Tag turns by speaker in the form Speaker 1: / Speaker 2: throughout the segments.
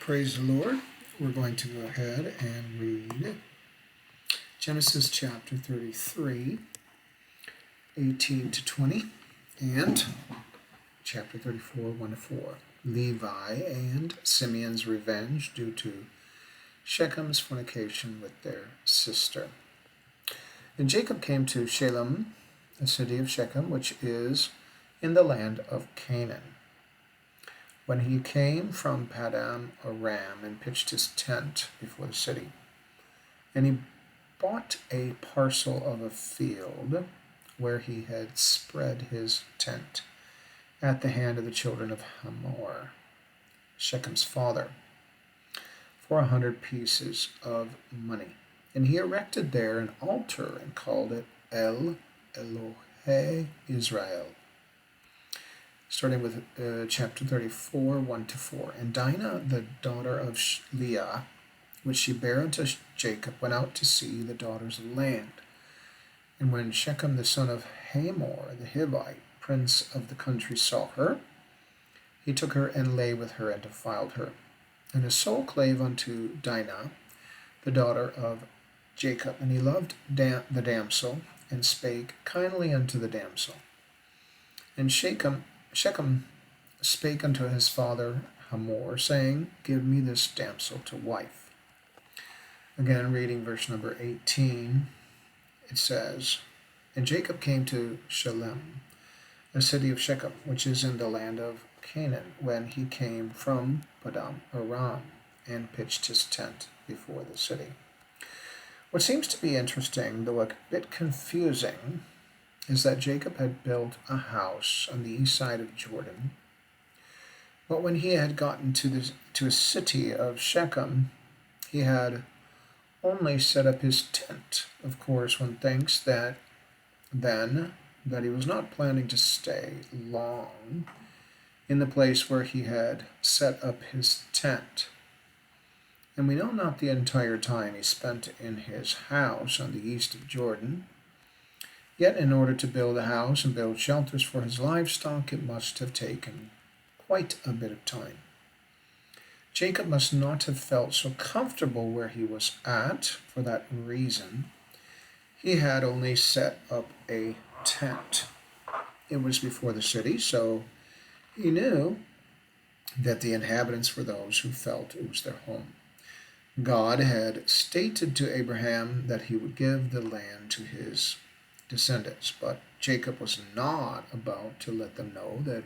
Speaker 1: Praise the Lord. We're going to go ahead and read Genesis chapter 33, 18 to 20, and chapter 34, 1 to 4. Levi and Simeon's revenge due to Shechem's fornication with their sister. And Jacob came to Shechem, the city of Shechem, which is in the land of Canaan. When he came from Paddan Aram and pitched his tent before the city, and he bought a parcel of a field where he had spread his tent at the hand of the children of Hamor, Shechem's father, for 100 pieces of money. And he erected there an altar and called it El Elohe Israel. Starting with chapter 34, 1 to 4. And Dinah, the daughter of Leah, which she bare unto Jacob, went out to see the daughters of the land. And when Shechem, the son of Hamor, the Hivite, prince of the country, saw her, he took her and lay with her and defiled her. And his soul clave unto Dinah, the daughter of Jacob, and he loved the damsel, and spake kindly unto the damsel. And Shechem spake unto his father Hamor, saying, Give me this damsel to wife. Again, reading verse number 18, it says, And Jacob came to Shechem, a city of Shechem, which is in the land of Canaan, when he came from Paddan Aram, and pitched his tent before the city. What seems to be interesting, though a bit confusing, is that Jacob had built a house on the east side of Jordan. But when he had gotten to a city of Shechem, he had only set up his tent. Of course, one thinks that he was not planning to stay long in the place where he had set up his tent. And we know not the entire time he spent in his house on the east of Jordan. Yet in order to build a house and build shelters for his livestock, it must have taken quite a bit of time. Jacob must not have felt so comfortable where he was at. For that reason, he had only set up a tent. It was before the city, so he knew that the inhabitants were those who felt it was their home. God had stated to Abraham that he would give the land to his descendants, but Jacob was not about to let them know that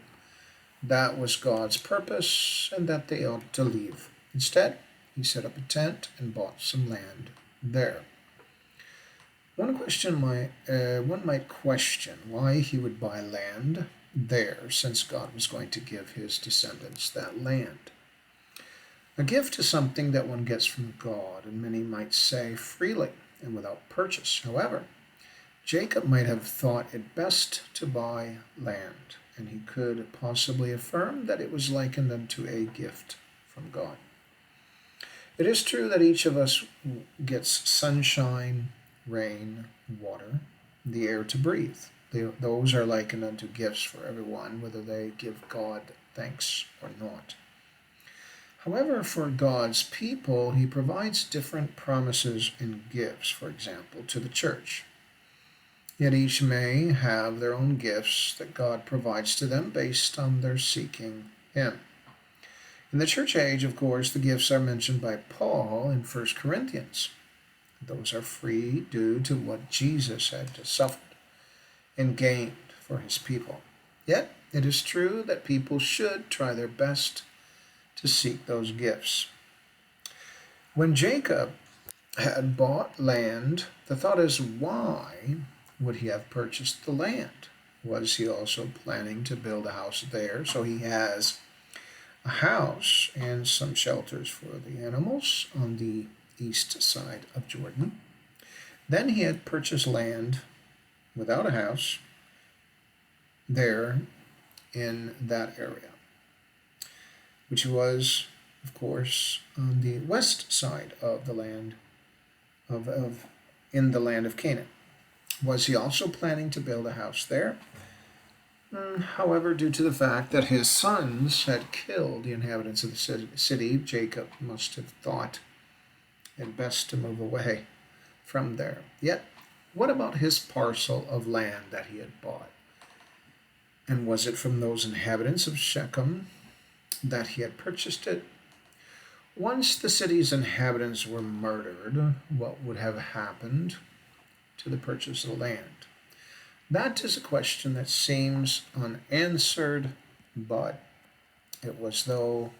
Speaker 1: that was God's purpose and that they ought to leave. Instead, he set up a tent and bought some land there. One might question why he would buy land there, since God was going to give his descendants that land. A gift is something that one gets from God, and many might say freely and without purchase. However, Jacob might have thought it best to buy land, and he could possibly affirm that it was likened unto a gift from God. It is true that each of us gets sunshine, rain, water, the air to breathe. Those are likened unto gifts for everyone, whether they give God thanks or not. However, for God's people, he provides different promises and gifts, for example, to the church. Yet each may have their own gifts that God provides to them based on their seeking him. In the church age, of course, the gifts are mentioned by Paul in 1 Corinthians. Those are free due to what Jesus had suffered and gained for his people. Yet it is true that people should try their best to seek those gifts. When Jacob had bought land, the thought is, why would he have purchased the land? Was he also planning to build a house there? So he has a house and some shelters for the animals on the east side of Jordan. Then he had purchased land without a house there in that area, which was, of course, on the west side of the land in the land of Canaan. Was he also planning to build a house there? However, due to the fact that his sons had killed the inhabitants of the city, Jacob must have thought it best to move away from there. Yet, what about his parcel of land that he had bought? And was it from those inhabitants of Shechem that he had purchased it? Once the city's inhabitants were murdered, what would have happened to the purchase of the land? That is a question that seems unanswered, but it was though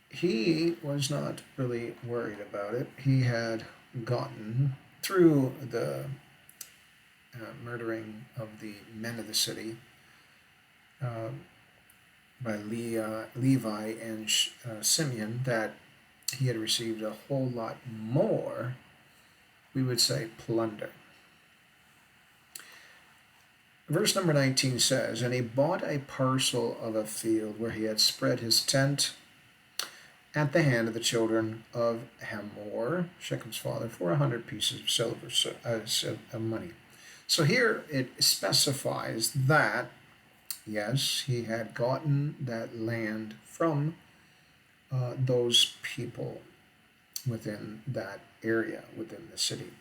Speaker 1: he was not really worried about it. He had gotten through the murdering of the men of the city by Levi and Simeon that he had received a whole lot more, we would say, plunder. Verse number 19 says, "And he bought a parcel of a field where he had spread his tent at the hand of the children of Hamor, Shechem's father, for 100 pieces of silver, of money." So here it specifies that, yes, he had gotten that land from those people within that area, within the city.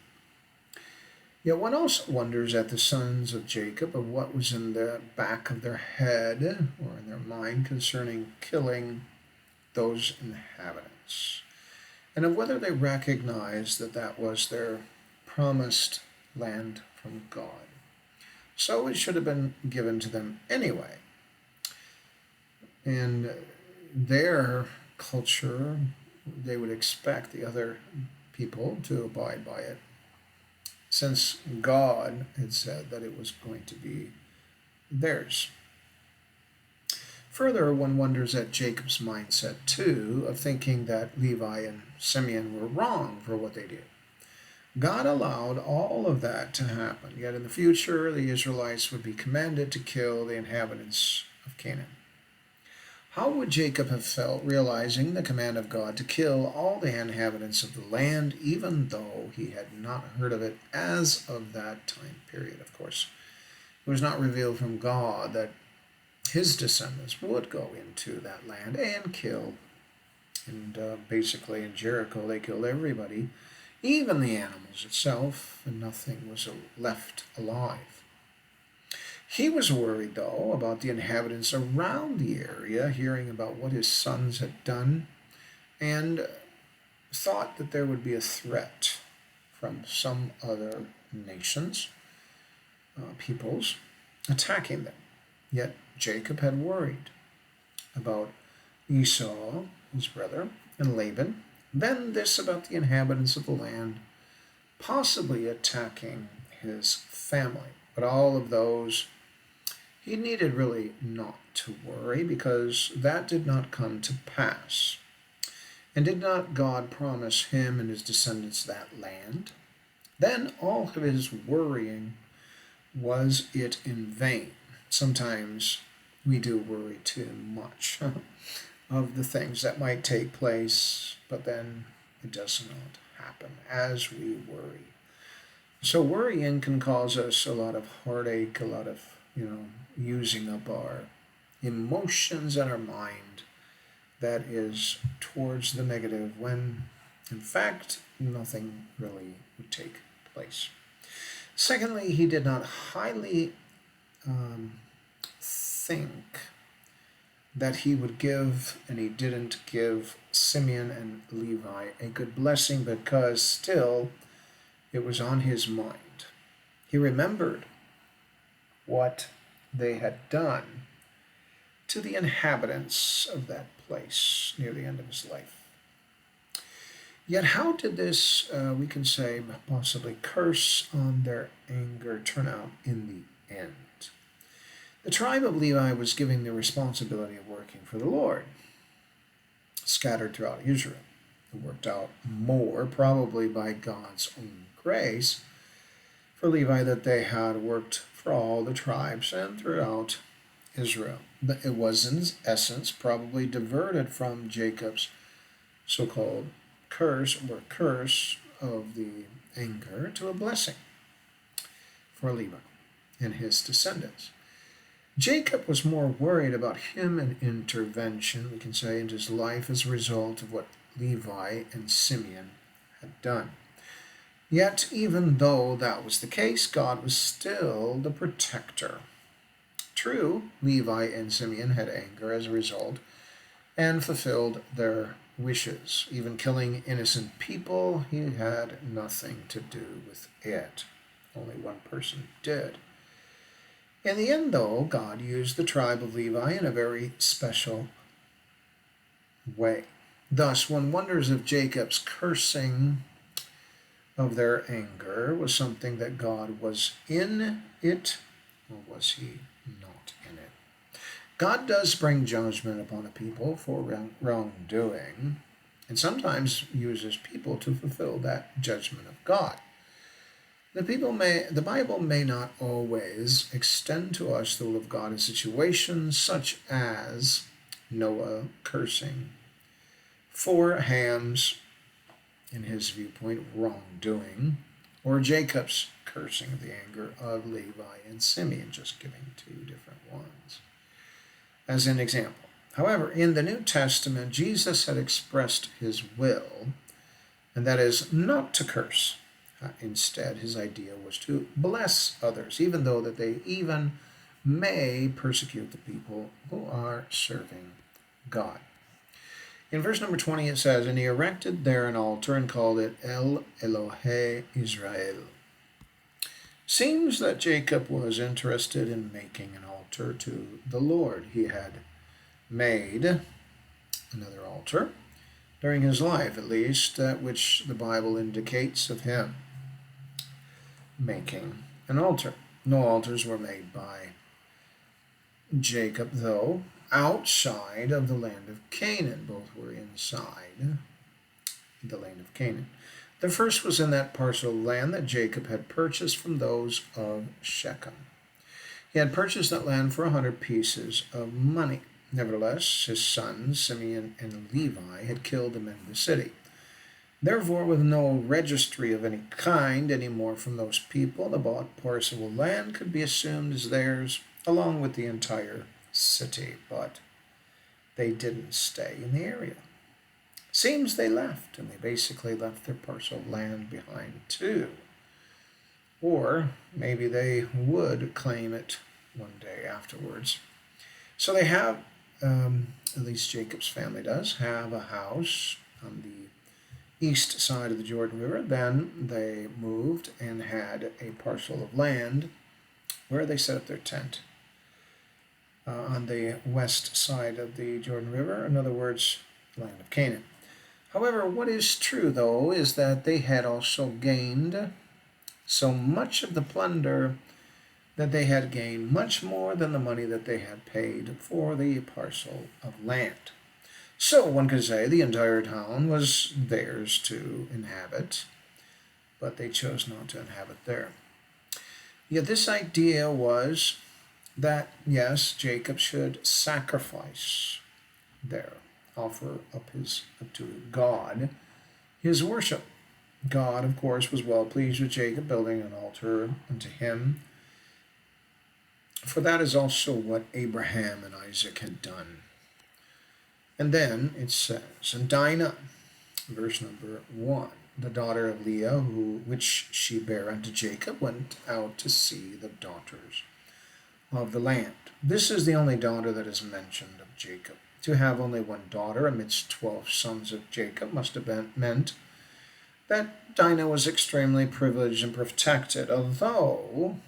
Speaker 1: Yet one also wonders at the sons of Jacob of what was in the back of their head or in their mind concerning killing those inhabitants, and of whether they recognized that that was their promised land from God. So it should have been given to them anyway. In their culture, they would expect the other people to abide by it, since God had said that it was going to be theirs. Further, one wonders at Jacob's mindset, too, of thinking that Levi and Simeon were wrong for what they did. God allowed all of that to happen, yet in the future the Israelites would be commanded to kill the inhabitants of Canaan. How would Jacob have felt realizing the command of God to kill all the inhabitants of the land, even though he had not heard of it as of that time period, of course? It was not revealed from God that his descendants would go into that land and kill. And basically in Jericho they killed everybody, even the animals itself, and nothing was left alive. He was worried, though, about the inhabitants around the area hearing about what his sons had done, and thought that there would be a threat from some other nations, peoples, attacking them. Yet Jacob had worried about Esau, his brother, and Laban, then this about the inhabitants of the land possibly attacking his family. But all of those he needed really not to worry, because that did not come to pass. And did not God promise him and his descendants that land? Then all of his worrying, was it in vain? Sometimes we do worry too much of the things that might take place, but then it does not happen as we worry. So worrying can cause us a lot of heartache, a lot of, using up our emotions and our mind that is towards the negative, when in fact nothing really would take place. Secondly, he did not highly think that he would give, and he didn't give Simeon and Levi a good blessing, because still it was on his mind. He remembered what they had done to the inhabitants of that place near the end of his life. Yet how did this, we can say, possibly curse on their anger turn out in the end? The tribe of Levi was given the responsibility of working for the Lord, scattered throughout Israel. It worked out more, probably by God's own grace, for Levi that they had worked for all the tribes and throughout Israel. But it was in essence probably diverted from Jacob's so-called curse of the anger to a blessing for Levi and his descendants. Jacob was more worried about human intervention, we can say, into his life as a result of what Levi and Simeon had done. Yet, even though that was the case, God was still the protector. True, Levi and Simeon had anger as a result and fulfilled their wishes. Even killing innocent people, he had nothing to do with it. Only one person did. In the end, though, God used the tribe of Levi in a very special way. Thus, one wonders if Jacob's cursing of their anger was something that God was in it, or was he not in it? God does bring judgment upon a people for wrongdoing, and sometimes uses people to fulfill that judgment of God. The Bible may not always extend to us the will of God in situations such as Noah cursing for Ham's, in his viewpoint, wrongdoing, or Jacob's cursing of the anger of Levi and Simeon, just giving two different ones as an example. However, in the New Testament, Jesus had expressed his will, and that is not to curse. Instead, his idea was to bless others, even though that they even may persecute the people who are serving God. In verse number 20 it says, "And he erected there an altar and called it El Elohe Israel." Seems that Jacob was interested in making an altar to the Lord. He had made another altar during his life, at least, which the Bible indicates of him making an altar. No altars were made by Jacob, though, outside of the land of Canaan. Both were inside the land of Canaan. The first was in that parcel of land that Jacob had purchased from those of Shechem. He had purchased that land for 100 pieces of money. Nevertheless, his sons, Simeon and Levi, had killed the men of the city. Therefore, with no registry of any kind anymore from those people, the bought parcel of land could be assumed as theirs, along with the entire city. But they didn't stay in the area. Seems they left, and they basically left their parcel of land behind too. Or maybe they would claim it one day afterwards. So they have, at least Jacob's family does, have a house on the east side of the Jordan River. Then they moved and had a parcel of land where they set up their tent on the west side of the Jordan River, in other words, the land of Canaan. However, what is true, though, is that they had also gained so much of the plunder that they had gained much more than the money that they had paid for the parcel of land. So one could say the entire town was theirs to inhabit, but they chose not to inhabit there. Yet this idea was that, yes, Jacob should sacrifice there, offer up to God his worship. God, of course, was well pleased with Jacob, building an altar unto him. For that is also what Abraham and Isaac had done. And then it says, "And Dinah," verse number 1, "the daughter of Leah, which she bare unto Jacob, went out to see the daughters of the land." This is the only daughter that is mentioned of Jacob. To have only one daughter amidst 12 sons of Jacob must have meant that Dinah was extremely privileged and protected, although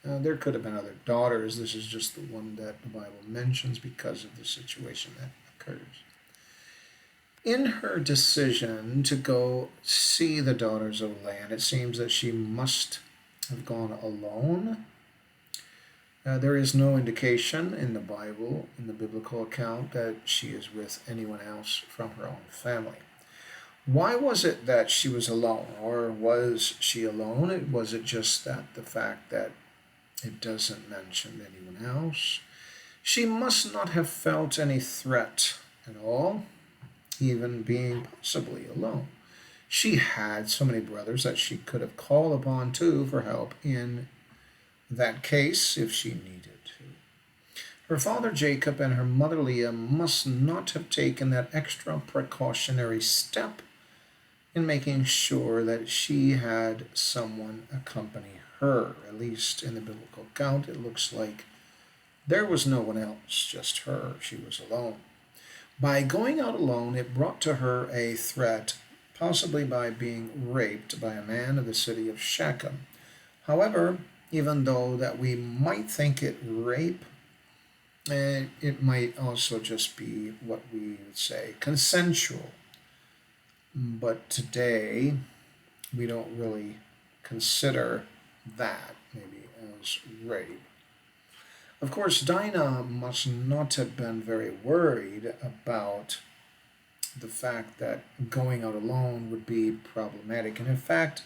Speaker 1: there could have been other daughters. This is just the one that the Bible mentions because of the situation that occurs. In her decision to go see the daughters of the land, it seems that she must have gone alone. There is no indication in the Bible, in the biblical account, that she is with anyone else from her own family. Why was it that she was alone, or was she alone? Was it just that the fact that it doesn't mention anyone else? She must not have felt any threat at all, even being possibly alone. She had so many brothers that she could have called upon too for help in that case if she needed to. Her father Jacob and her mother Leah must not have taken that extra precautionary step in making sure that she had someone accompany her. At least in the biblical account, it looks like there was no one else, just her. She was alone. By going out alone, it brought to her a threat, possibly by being raped by a man of the city of Shechem. However, even though that we might think it rape, it might also just be what we would say consensual. But today, we don't really consider that maybe as rape. Of course, Dinah must not have been very worried about the fact that going out alone would be problematic. And in fact,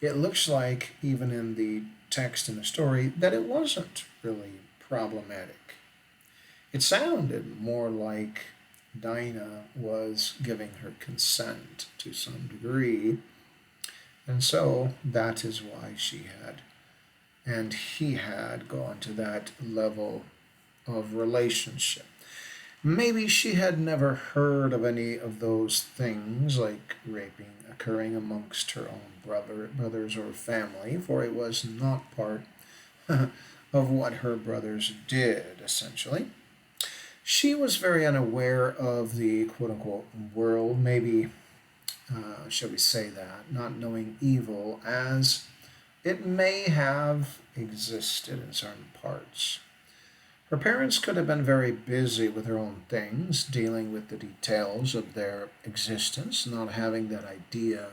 Speaker 1: it looks like, even in the text in the story, that it wasn't really problematic. It sounded more like Dinah was giving her consent to some degree, and so that is why she had and he had gone to that level of relationship. Maybe she had never heard of any of those things like raping occurring amongst her own brothers or family, for it was not part of what her brothers did, essentially. She was very unaware of the quote unquote world, maybe, shall we say that, not knowing evil as it may have existed in certain parts. Her parents could have been very busy with their own things, dealing with the details of their existence, not having that idea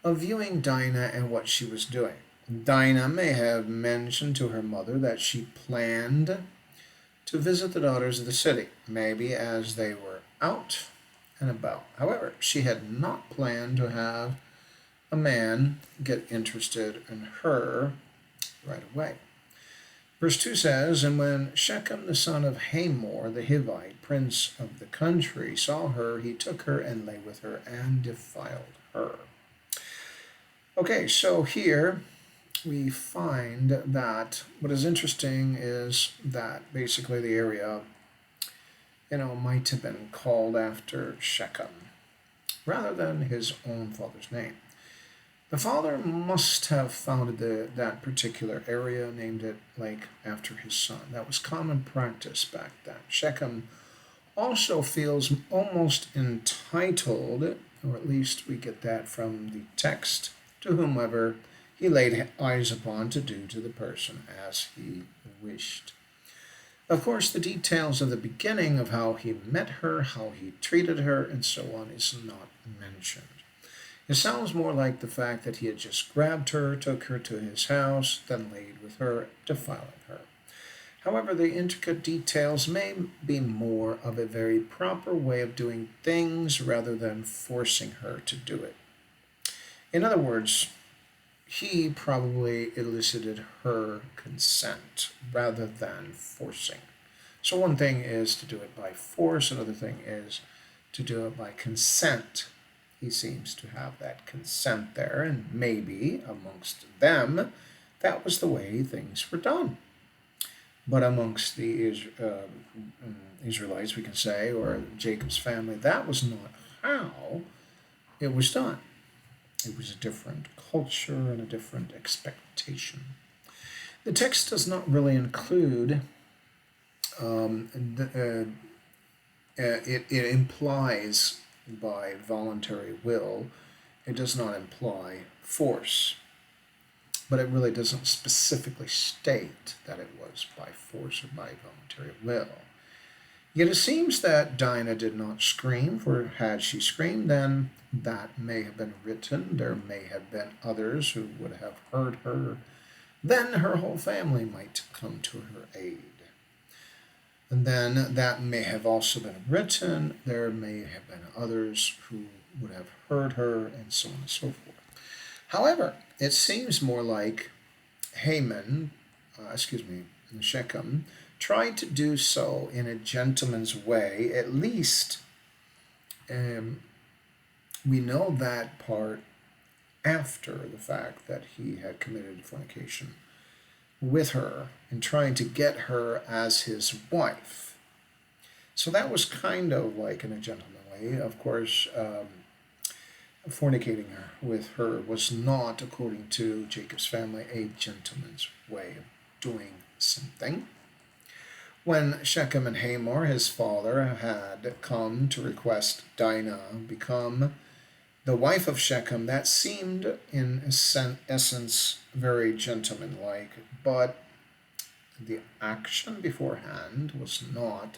Speaker 1: of viewing Dinah and what she was doing. Dinah may have mentioned to her mother that she planned to visit the daughters of the city, maybe as they were out and about. However, she had not planned to have a man get interested in her right away. Verse 2 says, "And when Shechem the son of Hamor the Hivite, prince of the country, saw her, he took her and lay with her and defiled her." Okay, so here we find that what is interesting is that basically the area, might have been called after Shechem rather than his own father's name. The father must have founded that particular area, named it like after his son. That was common practice back then. Shechem also feels almost entitled, or at least we get that from the text, to whomever he laid eyes upon to do to the person as he wished. Of course, the details of the beginning of how he met her, how he treated her, and so on is not mentioned. It sounds more like the fact that he had just grabbed her, took her to his house, then laid with her, defiling her. However, the intricate details may be more of a very proper way of doing things rather than forcing her to do it. In other words, he probably elicited her consent rather than forcing. So one thing is to do it by force, another thing is to do it by consent. He seems to have that consent there, and maybe amongst them, that was the way things were done. But amongst the Israelites, we can say, or Jacob's family, that was not how it was done. It was a different culture and a different expectation. The text does not really include, it implies by voluntary will, it does not imply force. But it really doesn't specifically state that it was by force or by voluntary will. Yet it seems that Dinah did not scream, for had she screamed, then that may have been written. There may have been others who would have heard her. Then her whole family might come to her aid. And then that may have also been written. There may have been others who would have heard her, and so on and so forth. However, it seems more like Shechem, tried to do so in a gentleman's way. At least we know that part after the fact that he had committed fornication with her and trying to get her as his wife. So that was kind of like in a gentleman way. Of course, fornicating with her was not, according to Jacob's family, a gentleman's way of doing something. When Shechem and Hamor, his father, had come to request Dinah become the wife of Shechem, that seemed in essence very gentlemanlike, but the action beforehand was not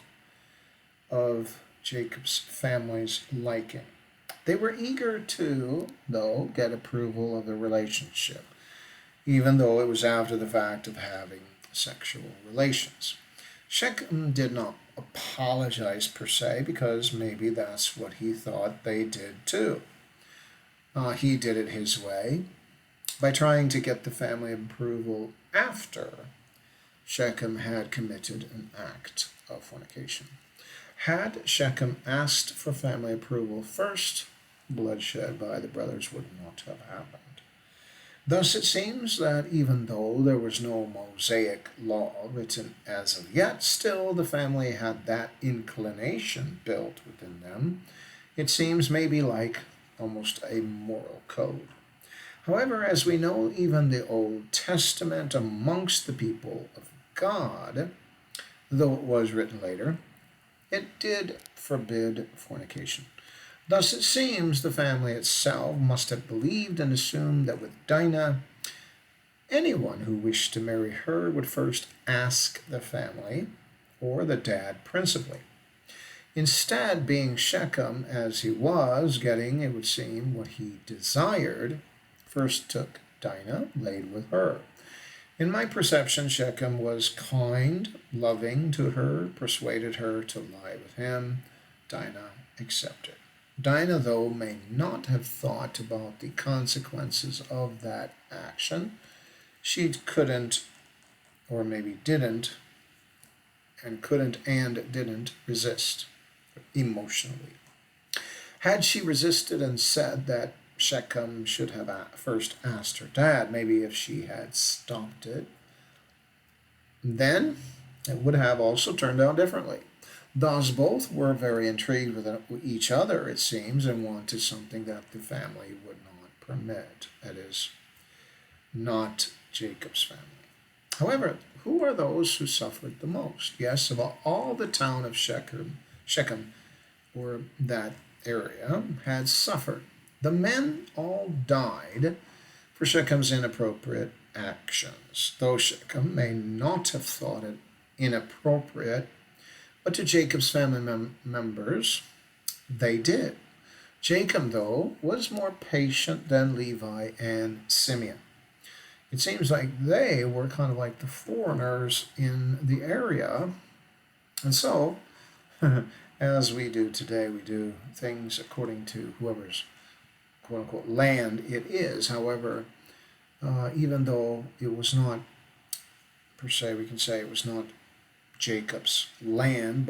Speaker 1: of Jacob's family's liking. They were eager to, though, get approval of the relationship, even though it was after the fact of having sexual relations. Shechem did not apologize per se, because maybe that's what he thought they did too. He did it his way by trying to get the family approval after Shechem had committed an act of fornication. Had Shechem asked for family approval first, bloodshed by the brothers would not have happened. Thus it seems that even though there was no Mosaic law written as of yet, still the family had that inclination built within them. It seems maybe like almost a moral code. However, as we know, even the Old Testament amongst the people of God, though it was written later, it did forbid fornication. Thus it seems the family itself must have believed and assumed that with Dinah, anyone who wished to marry her would first ask the family, or the dad principally. Instead, being Shechem as he was, getting, it would seem, what he desired, first took Dinah, laid with her. In my perception, Shechem was kind, loving to her, persuaded her to lie with him. Dinah accepted. Dinah, though, may not have thought about the consequences of that action. She couldn't, or maybe didn't, and couldn't and didn't resist emotionally. Had she resisted and said that Shechem should have first asked her dad, maybe if she had stopped it, then it would have also turned out differently. Thus, both were very intrigued with each other, it seems, and wanted something that the family would not permit. That is, not Jacob's family. However, who are those who suffered the most? Yes, of all the town of Shechem, or that area, had suffered. The men all died for Shechem's inappropriate actions, though Shechem may not have thought it inappropriate, but to Jacob's family members, they did. Jacob, though, was more patient than Levi and Simeon. It seems like they were kind of like the foreigners in the area, and so, as we do today, we do things according to whoever's quote-unquote land it is. However, even though it was not, per se, we can say it was not Jacob's land,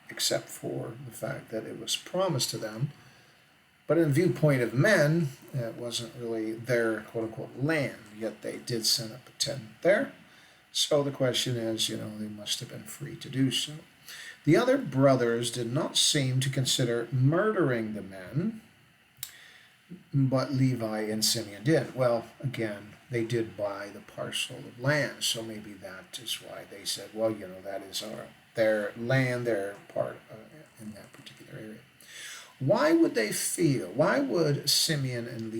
Speaker 1: except for the fact that it was promised to them. But in the viewpoint of men, it wasn't really their quote-unquote land, yet they did set up a tent there. So the question is, they must have been free to do so. The other brothers did not seem to consider murdering the men, but Levi and Simeon did. Well, again, they did buy the parcel of land, so maybe that is why they said, well, that is their land, their part in that particular area. Why would Simeon and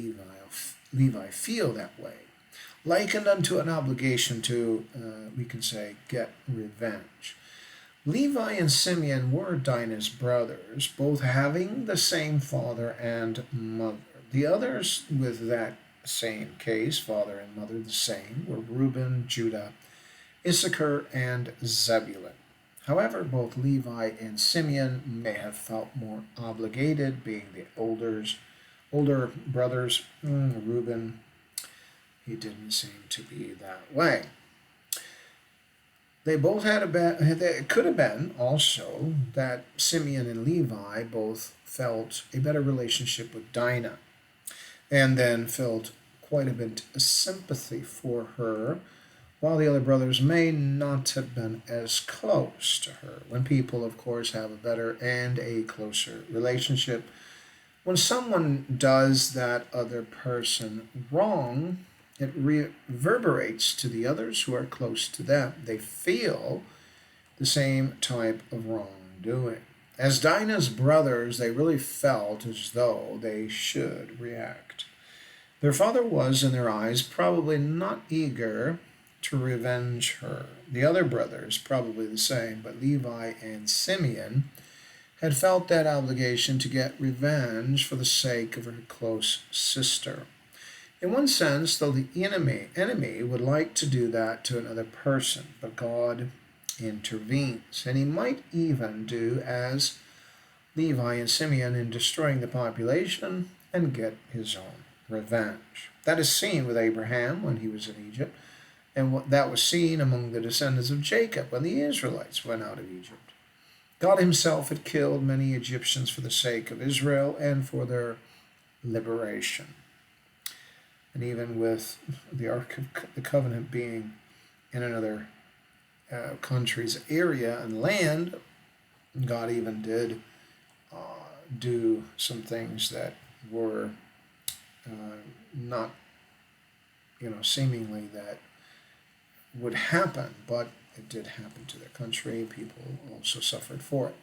Speaker 1: Levi feel that way? Likened unto an obligation to, we can say, get revenge. Levi and Simeon were Dinah's brothers, both having the same father and mother. The others with that same case, father and mother the same, were Reuben, Judah, Issachar, and Zebulun. However, both Levi and Simeon may have felt more obligated, being the older brothers. Reuben, he didn't seem to be that way. They both had it could have been also that Simeon and Levi both felt a better relationship with Dinah, and then felt quite a bit of sympathy for her, while the other brothers may not have been as close to her. When people, of course, have a better and a closer relationship, when someone does that other person wrong, it reverberates to the others who are close to them. They feel the same type of wrongdoing. As Dinah's brothers, they really felt as though they should react. Their father was, in their eyes, probably not eager to revenge her. The other brothers, probably the same, but Levi and Simeon had felt that obligation to get revenge for the sake of her close sister. In one sense, though, the enemy would like to do that to another person, but God intervenes, and he might even do as Levi and Simeon in destroying the population and get his own revenge. That is seen with Abraham when he was in Egypt, and that was seen among the descendants of Jacob when the Israelites went out of Egypt. God himself had killed many Egyptians for the sake of Israel and for their liberation. And even with the Ark of the Covenant being in another country's area and land, God even did do some things that were not, seemingly that would happen, but it did happen to their country. People also suffered for it.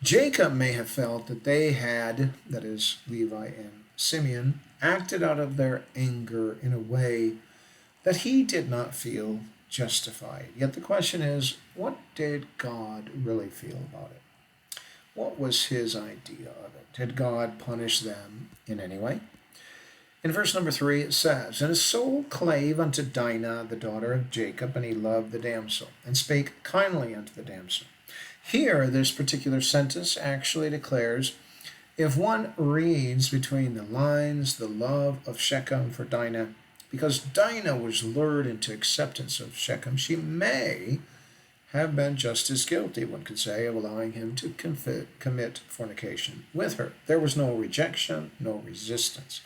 Speaker 1: Jacob may have felt that they had, that is, Levi and Simeon, acted out of their anger in a way that he did not feel justified. Yet the question is, what did God really feel about it? What was his idea of it? Did God punish them in any way? In verse number 3 it says, And his soul clave unto Dinah, the daughter of Jacob, and he loved the damsel, and spake kindly unto the damsel. Here, this particular sentence actually declares, if one reads between the lines, the love of Shechem for Dinah, because Dinah was lured into acceptance of Shechem, she may have been just as guilty, one could say, of allowing him to commit fornication with her. There was no rejection, no resistance.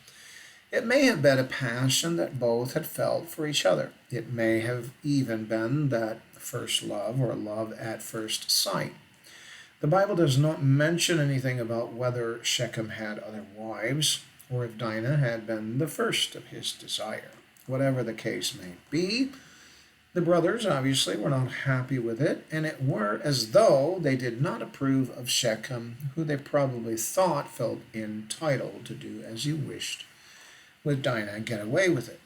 Speaker 1: It may have been a passion that both had felt for each other. It may have even been that first love or love at first sight. The Bible does not mention anything about whether Shechem had other wives or if Dinah had been the first of his desire. Whatever the case may be, the brothers obviously were not happy with it, and it were as though they did not approve of Shechem, who they probably thought felt entitled to do as he wished with Dinah and get away with it.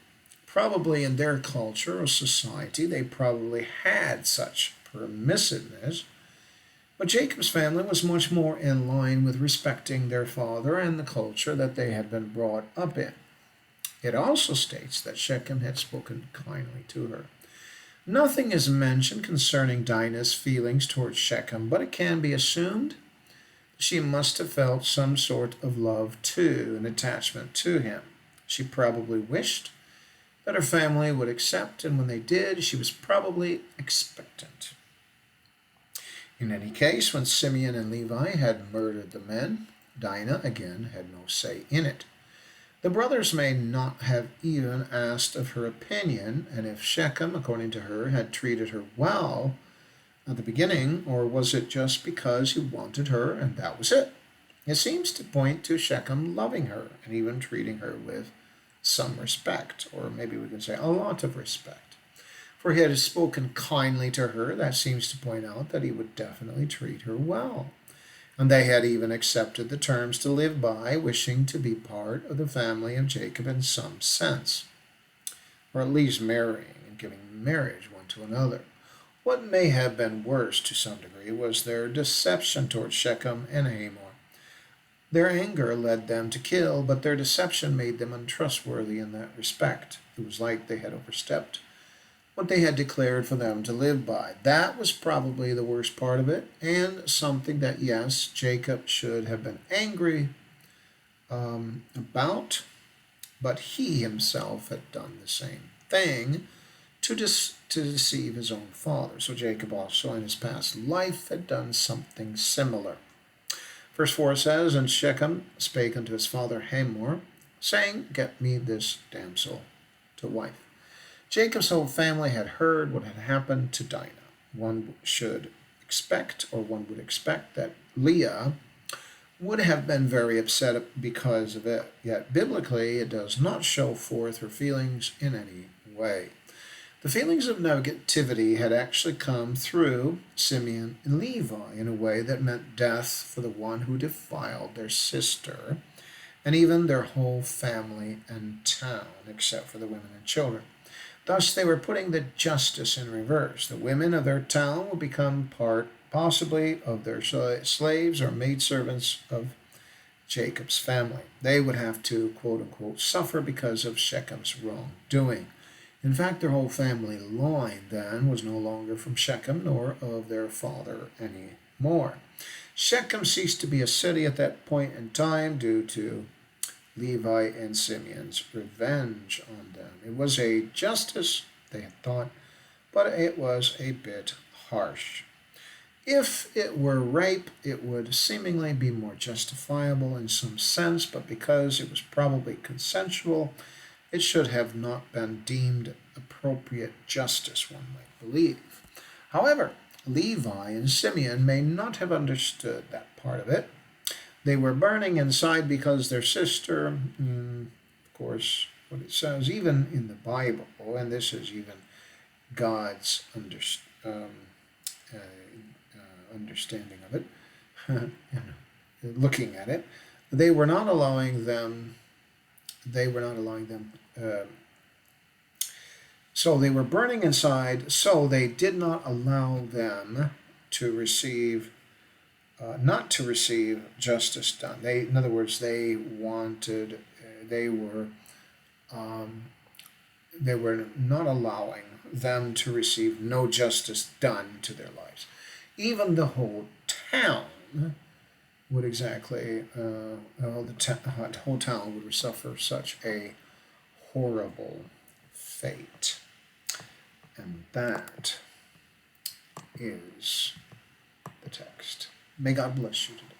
Speaker 1: Probably in their culture or society, they probably had such permissiveness, but Jacob's family was much more in line with respecting their father and the culture that they had been brought up in. It also states that Shechem had spoken kindly to her. Nothing is mentioned concerning Dinah's feelings towards Shechem, but it can be assumed she must have felt some sort of love too, an attachment to him. She probably wished that her family would accept, and when they did, she was probably expectant. In any case, when Simeon and Levi had murdered the men, Dinah again had no say in it. The brothers may not have even asked of her opinion, and if Shechem, according to her, had treated her well at the beginning, or was it just because he wanted her and that was it? It seems to point to Shechem loving her and even treating her with some respect, or maybe we can say a lot of respect. For he had spoken kindly to her, that seems to point out that he would definitely treat her well. And they had even accepted the terms to live by, wishing to be part of the family of Jacob in some sense, or at least marrying and giving marriage one to another. What may have been worse to some degree was their deception towards Shechem and Hamor. Their anger led them to kill, but their deception made them untrustworthy in that respect. It was like they had overstepped what they had declared for them to live by. That was probably the worst part of it, and something that, yes, Jacob should have been angry about, but he himself had done the same thing to deceive his own father. So Jacob also in his past life had done something similar. Verse 4 says, And Shechem spake unto his father Hamor, saying, Get me this damsel to wife. Jacob's whole family had heard what had happened to Dinah. One would expect that Leah would have been very upset because of it, yet biblically it does not show forth her feelings in any way. The feelings of negativity had actually come through Simeon and Levi in a way that meant death for the one who defiled their sister, and even their whole family and town, except for the women and children. Thus, they were putting the justice in reverse. The women of their town would become part, possibly, of their slaves or maidservants of Jacob's family. They would have to, quote unquote, suffer because of Shechem's wrongdoing. In fact, their whole family line then was no longer from Shechem nor of their father anymore. Shechem ceased to be a city at that point in time due to Levi and Simeon's revenge on them. It was a justice, they had thought, but it was a bit harsh. If it were rape, it would seemingly be more justifiable in some sense, but because it was probably consensual, it should have not been deemed appropriate justice, one might believe. However, Levi and Simeon may not have understood that part of it. They were burning inside because their sister, of course, what it says, even in the Bible, and this is even God's understanding of it, looking at it, they were not allowing them. So they were burning inside, so they did not allow them to receive, not to receive justice done. In other words, they were not allowing them to receive no justice done to their lives. Even the whole town would the whole town would suffer such a horrible fate. And that is the text. May God bless you today.